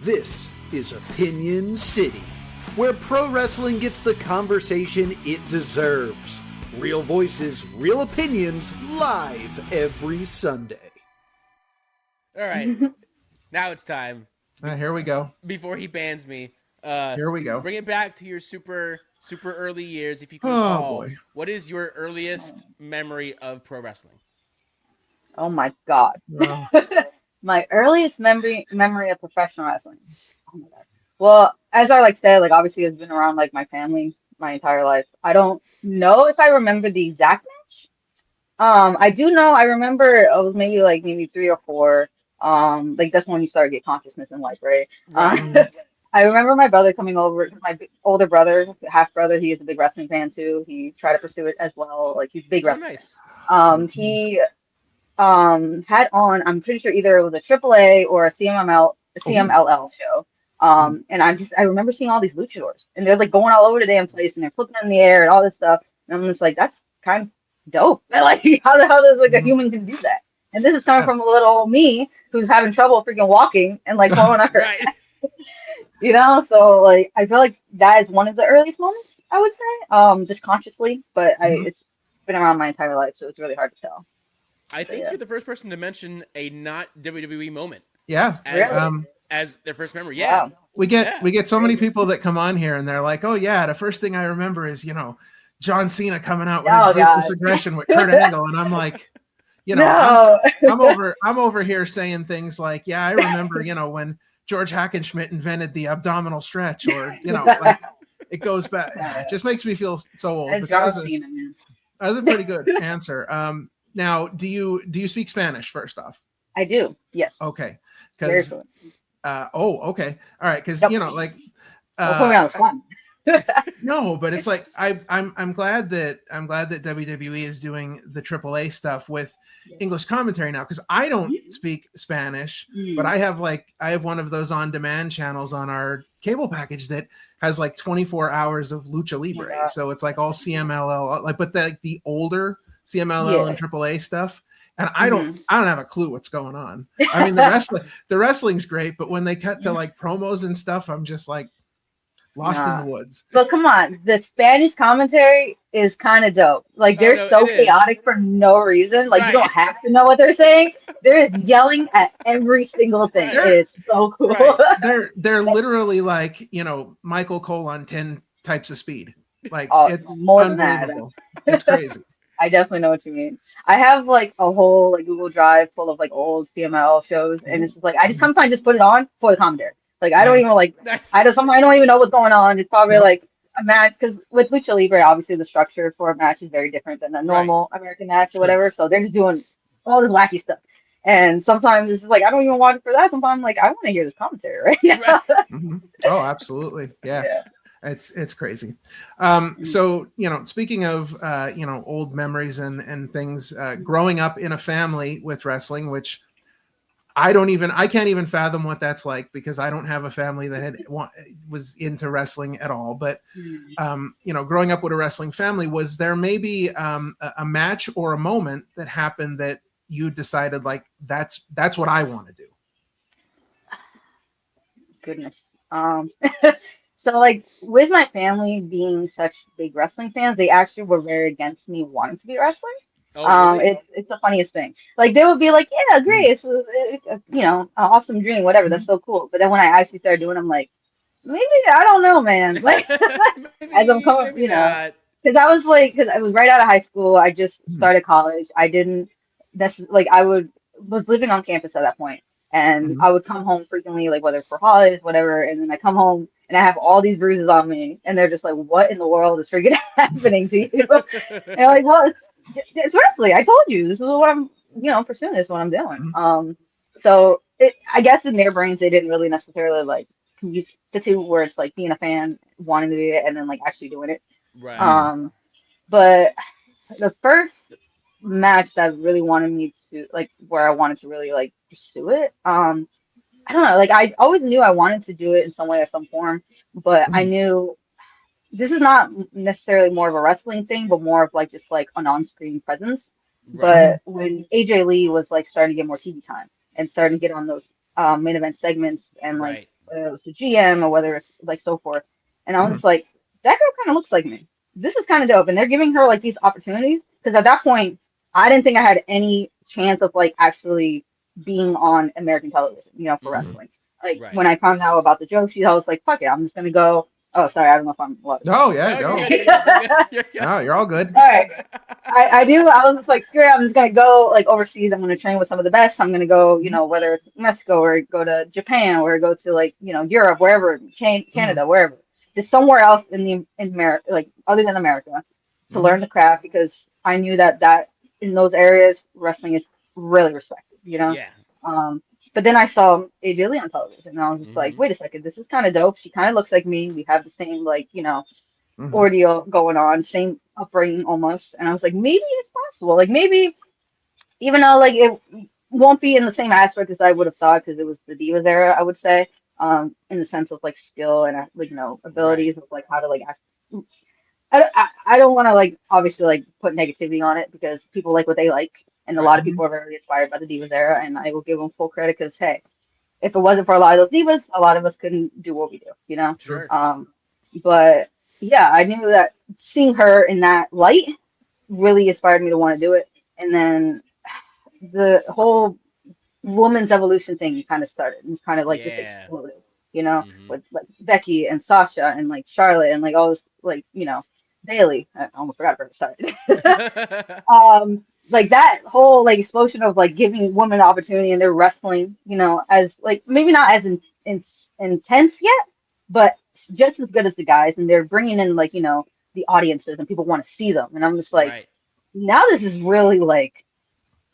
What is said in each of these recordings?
This is Opinion City, where pro wrestling gets the conversation it deserves. Real voices, real opinions, live every Sunday. All right, now it's time. Here we go. Before he bans me, here we go. Bring it back to your super early years, if you can recall. Boy. What is your earliest memory of pro wrestling? Oh my God. My earliest memory of professional wrestling. Oh my God. Well, as I said, obviously it's been around my family my entire life. I don't know if I remember the exact match. I do know I remember it was maybe 3 or 4. That's when you started to get consciousness in life, right? Right. I remember my brother coming over, my older brother, half brother, he is a big wrestling fan too. He tried to pursue it as well. He's a big wrestling fan. He had on, I'm pretty sure either it was a AAA or a CMLL show. And I remember seeing all these luchadors and they're going all over the damn place and they're flipping in the air and all this stuff. And I'm just that's kind of dope. How the hell does a human can do that? And this is coming from a little old me who's having trouble freaking walking and falling on her ass. So I feel like that is one of the earliest moments, I would say, just consciously, but it's been around my entire life, so it's really hard to tell. I think you're the first person to mention a not WWE moment. Yeah. As their first memory. Yeah. Wow. We get so many people that come on here and they're like, oh yeah, the first thing I remember is, John Cena coming out with his ruthless aggression with Kurt Angle. And I'm like, I'm over here saying things like, yeah, I remember, when George Hackenschmidt invented the abdominal stretch, or it goes back. It just makes me feel so old. But that was a pretty good answer. Now, do you speak Spanish first off? I do. Yes. Okay. Because okay, all right. Because put me on the spot. No, but it's I'm glad that WWE is doing the AAA stuff with English commentary now, because I don't speak Spanish, but I have one of those on-demand channels on our cable package that has 24 hours of Lucha Libre. So it's all CMLL, but the older CMLL and AAA stuff. And I don't have a clue what's going on. I mean, the wrestling's great, but when they cut to promos and stuff, I'm just lost in the woods. But come on, the Spanish commentary is kind of dope. They're so chaotic for no reason. You don't have to know what they're saying. They're just yelling at every single thing. It's so cool. Right. They're literally Michael Cole on 10 types of speed. It's more than that. It's crazy. I definitely know what you mean. I have a whole Google Drive full of old CML shows, and it's I just sometimes just put it on for the commentary. I don't even I don't even know what's going on. It's probably a match, because with Lucha Libre, obviously the structure for a match is very different than a normal American match or whatever. So they're just doing all this wacky stuff, and sometimes it's just I don't even watch it for that. Sometimes I'm I want to hear this commentary right now. Oh, absolutely, yeah. It's crazy. So, speaking of, old memories and things, growing up in a family with wrestling, which I can't even fathom what that's like, because I don't have a family that was into wrestling at all. But, growing up with a wrestling family, was there maybe a match or a moment that happened that you decided that's what I want to do? Goodness. So with my family being such big wrestling fans, they actually were very against me wanting to be a wrestler. Oh, really? It's the funniest thing. They would be yeah, great, it's an awesome dream, whatever, that's so cool. But then when I actually started doing it, I'm maybe I don't know, man. As I'm coming, because I was because I was right out of high school. I just started college. I didn't was living on campus at that point, and I would come home frequently, whether for holidays, whatever, and then I come home and I have all these bruises on me, and they're just what in the world is freaking happening to you? And well, it's wrestling. I told you, this is what I'm, pursuing. This is what I'm doing. So I guess in their brains, they didn't really necessarily commute the two, where it's being a fan, wanting to do it, and then actually doing it. Right. But the first match that really wanted me to where I wanted to really pursue it, I don't know, I always knew I wanted to do it in some way or some form, but I knew this is not necessarily more of a wrestling thing, but more of just an on-screen presence. But when AJ Lee was starting to get more TV time and starting to get on those main event segments and whether it was the GM or whether it's like so forth. And I was just like, that girl kind of looks like me. This is kind of dope. And they're giving her like these opportunities because at that point, I didn't think I had any chance of like actually being on American television, for wrestling. Like when I found out about the Joshi, I was like, fuck it, I'm just gonna go. Oh, sorry, I don't know if I'm. Oh yeah, go. No, you're all good. All right, I do. I was just like, screw it, I'm just gonna go like overseas. I'm gonna train with some of the best. I'm gonna go, whether it's Mexico or go to Japan or go to like Europe, wherever, Canada, wherever, just somewhere else in America, like other than America, to learn the craft because I knew that in those areas wrestling is really respected. Yeah. But then I saw AJ Lee on television, and I was just like, wait a second, this is kind of dope. She kind of looks like me. We have the same, like, ordeal going on, same upbringing almost. And I was like, maybe it's possible. Like, maybe, even though, like, it won't be in the same aspect as I would have thought because it was the Divas era, I would say, in the sense of, like, skill and, like, abilities of, like, how to, like, act. I don't want to, like, obviously, like, put negativity on it because people like what they like. And a lot of people are very inspired by the Divas era, and I will give them full credit because, hey, if it wasn't for a lot of those divas, a lot of us couldn't do what we do, Sure. But yeah, I knew that seeing her in that light really inspired me to want to do it. And then the whole woman's evolution thing kind of started. It was kind of like just exploded, with like Becky and Sasha and like Charlotte and like all this, like, Bayley. I almost forgot her. Sorry. Like that whole like explosion of like giving women opportunity and they're wrestling, as like maybe not as intense yet, but just as good as the guys, and they're bringing in like the audiences and people want to see them, and I'm just like, now this is really like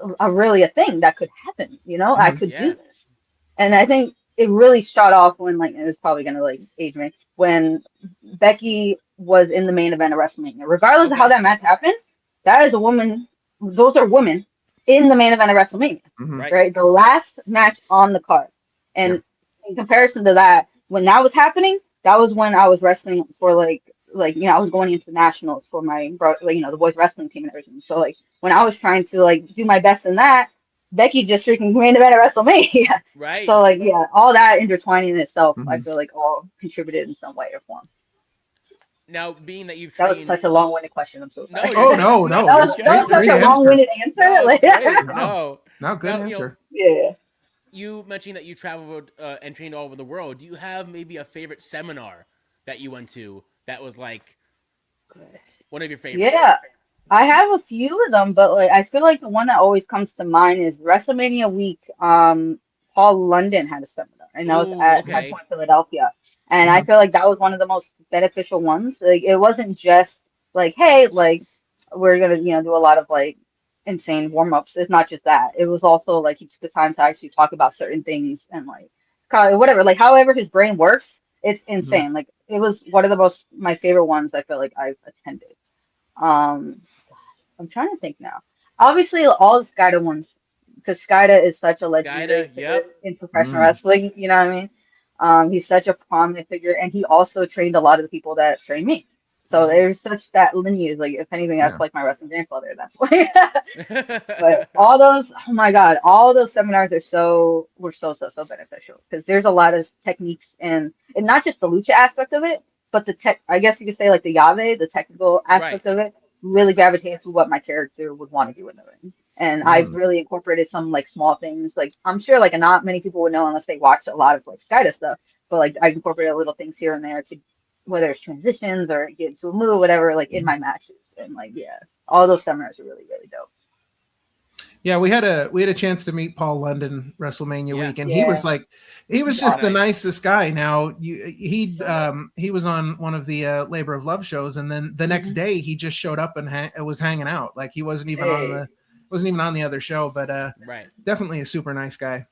a thing that could happen, I could do this, and I think it really shot off when like it's probably gonna like age me when Becky was in the main event of WrestleMania, regardless of how that match happened. That is a woman. Those are women in the main event of WrestleMania, right? The last match on the card. And in comparison to that, when that was happening, that was when I was wrestling for like I was going into nationals for my the boys wrestling team and everything. So like when I was trying to like do my best in that, Becky just freaking main event of WrestleMania. Right. So like all that intertwining in itself, I feel like all contributed in some way or form. Now, being that you've trained... That was such a long-winded question. I'm so sorry. No. That was such a long-winded answer. No, good answer. You mentioned that you traveled and trained all over the world. Do you have maybe a favorite seminar that you went to that was like one of your favorites? Yeah, I have a few of them, but like I feel like the one that always comes to mind is WrestleMania week. Paul London had a seminar, and that was at High Point, Philadelphia. And I feel like that was one of the most beneficial ones. Like it wasn't just like, hey, like we're gonna, do a lot of like insane warm-ups. It's not just that. It was also like he took the time to actually talk about certain things and like whatever, like however his brain works, it's insane. Like it was one of my favorite ones I feel like I've attended. I'm trying to think now. Obviously all the Skida ones, because Skida is such a legendary figure in professional wrestling, you know what I mean? He's such a prominent figure, and he also trained a lot of the people that trained me. So there's such that lineage. Like if anything, that's like my wrestling grandfather at that point. But all those, oh my God, all those seminars were so beneficial because there's a lot of techniques and not just the lucha aspect of it, but the tech. I guess you could say like the llave, the technical aspect of it, really gravitated to what my character would want to do in the ring. And I've really incorporated some like small things. Like I'm sure like not many people would know unless they watch a lot of like Skida stuff. But like I incorporated little things here and there to whether it's transitions or get into a move, whatever, like in my matches. And like all those seminars are really, really dope. Yeah, we had a chance to meet Paul London WrestleMania week, and he was just the nicest guy. Now he was on one of the Labor of Love shows, and then the next day he just showed up and was hanging out. Like he wasn't even on the other show, but definitely a super nice guy.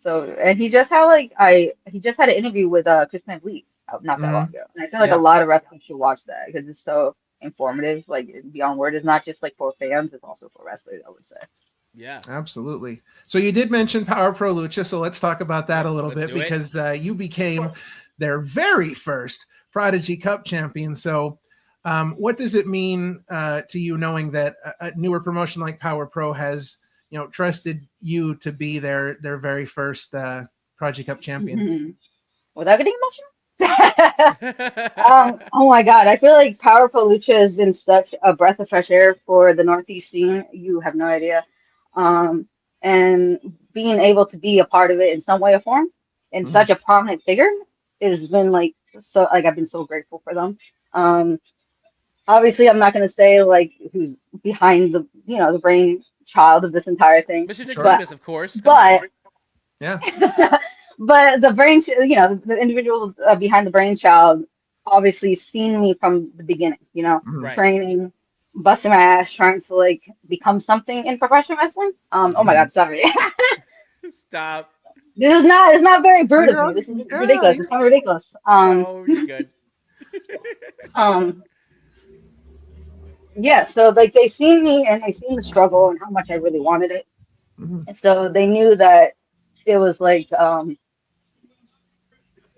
So, and he just had an interview with Chris Van Vliet not that long ago, and I feel like a lot of wrestlers should watch that because it's so informative. Like beyond word, it's not just like for fans; it's also for wrestlers, I would say. Yeah, absolutely. So you did mention Power Pro Lucha, so let's talk about that a little bit because you became their very first Prodigy Cup champion. So what does it mean to you knowing that a newer promotion like Power Pro has, trusted you to be their very first Prodigy Cup champion? without getting emotional. Oh my God, I feel like Power Pro Lucha has been such a breath of fresh air for the Northeast scene. You have no idea. And being able to be a part of it in some way or form, and such a prominent figure, has been like so. Like I've been so grateful for them. Obviously, I'm not gonna say like who's behind the the brainchild of this entire thing, Mr. Nicodemus, of course. But yeah. But the the individual behind the brainchild obviously seen me from the beginning, Right. training, busting my ass, trying to like become something in professional wrestling. Oh my God, sorry. Stop. This is not, it's not very brute of me. This is ridiculous. It's kind of ridiculous. No, you're good. Yeah, so like they seen me and they seen the struggle and how much I really wanted it. And so they knew that it was like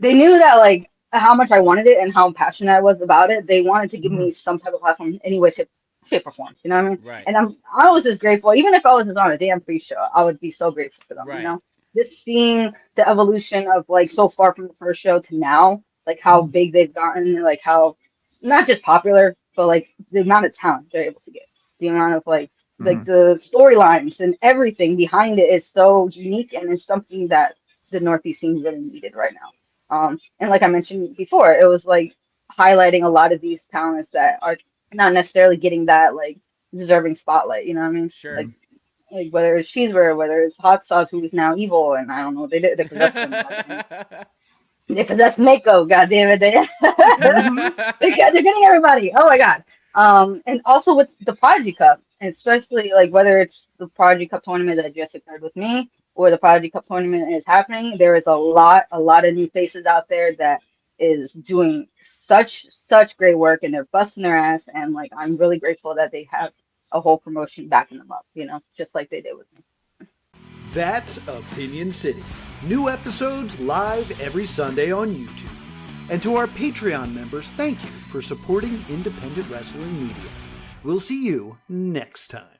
they knew that like how much I wanted it and how passionate I was about it. They wanted to give me some type of platform in any way, shape or form. You know what I mean? Right. And I was just grateful. Even if I was just on a damn free show, I would be so grateful for them. Right. Just seeing the evolution of like so far from the first show to now, like how big they've gotten, like how not just popular, but like the amount of talent they're able to get, the amount of like the storylines and everything behind it is so unique and is something that the Northeast scene really needed right now. And like I mentioned before, it was like highlighting a lot of these talents that are not necessarily getting that like deserving spotlight. You know what I mean? Sure. Like whether it's Cheeseburger, whether it's Hot Sauce, who is now evil, and I don't know, they possessed him. They possessed Mako, goddammit. They're getting everybody. Oh my God. And also with the Prodigy Cup, and especially like whether it's the Prodigy Cup tournament that just occurred with me or the Prodigy Cup tournament is happening, there is a lot of new faces out there that is doing such great work and they're busting their ass, and like I'm really grateful that they have a whole promotion backing them up, just like they did with me. That's Opinion City. New episodes live every Sunday on YouTube. And to our Patreon members, thank you for supporting independent wrestling media. We'll see you next time.